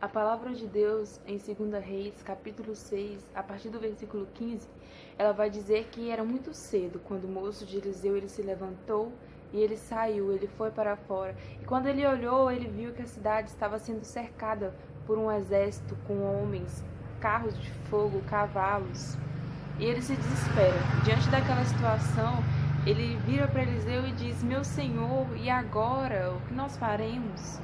A palavra de Deus em 2 Reis, capítulo 6, a partir do versículo 15, ela vai dizer que era muito cedo quando o moço de Eliseu ele se levantou e ele saiu, ele foi para fora. E quando ele olhou, ele viu que a cidade estava sendo cercada por um exército com homens, carros de fogo, cavalos. E ele se desespera. Diante daquela situação, ele vira para Eliseu e diz: meu senhor, e agora? O que nós faremos?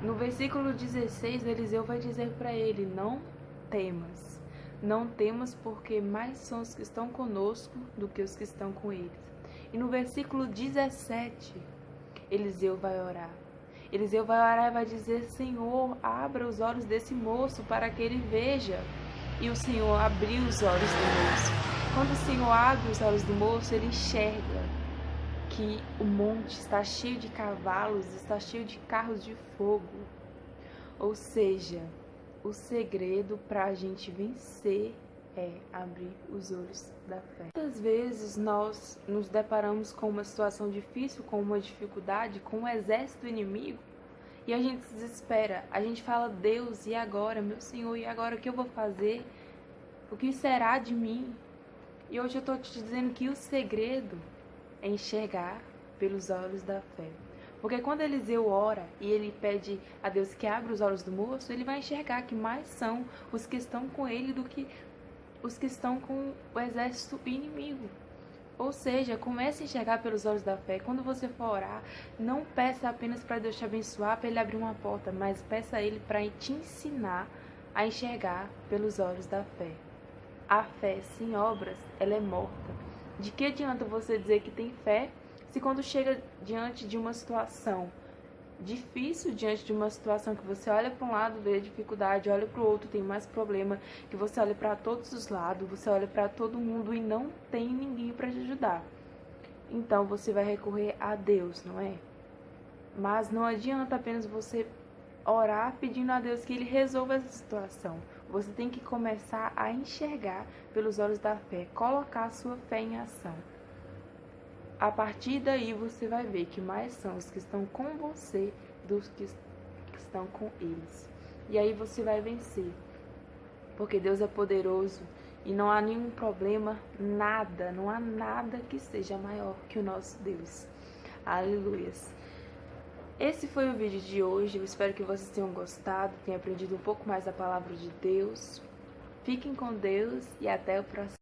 No versículo 16, Eliseu vai dizer para ele: não temas. Não temas, porque mais são os que estão conosco do que os que estão com eles. E no versículo 17, Eliseu vai orar. Eliseu vai orar e vai dizer: Senhor, abra os olhos desse moço para que ele veja. E o Senhor abriu os olhos do moço. Quando o Senhor abre os olhos do moço, ele enxerga que o monte está cheio de cavalos, está cheio de carros de fogo. Ou seja, o segredo para a gente vencer é abrir os olhos da fé. Muitas vezes nós nos deparamos com uma situação difícil, com uma dificuldade, com um exército inimigo, e a gente se desespera. A gente fala: Deus, e agora, meu Senhor, e agora o que eu vou fazer? O que será de mim? E hoje eu estou te dizendo que o segredo é enxergar pelos olhos da fé. Porque quando Eliseu ora e ele pede a Deus que abra os olhos do moço, ele vai enxergar que mais são os que estão com ele do que os que estão com o exército inimigo. Ou seja, comece a enxergar pelos olhos da fé. Quando você for orar, não peça apenas para Deus te abençoar, para Ele abrir uma porta, mas peça a Ele para te ensinar a enxergar pelos olhos da fé. A fé sem obras, ela é morta. De que adianta você dizer que tem fé se quando chega diante de uma situação difícil, diante de uma situação que você olha para um lado, vê dificuldade, olha para o outro, tem mais problema, que você olha para todos os lados, você olha para todo mundo e não tem ninguém para te ajudar. Então você vai recorrer a Deus, não é? Mas não adianta apenas você orar pedindo a Deus que Ele resolva essa situação. Você tem que começar a enxergar pelos olhos da fé, colocar a sua fé em ação. A partir daí você vai ver que mais são os que estão com você dos que estão com eles. E aí você vai vencer. Porque Deus é poderoso e não há nenhum problema, nada, não há nada que seja maior que o nosso Deus. Aleluias. Esse foi o vídeo de hoje. Eu espero que vocês tenham gostado, tenham aprendido um pouco mais da palavra de Deus. Fiquem com Deus e até o próximo.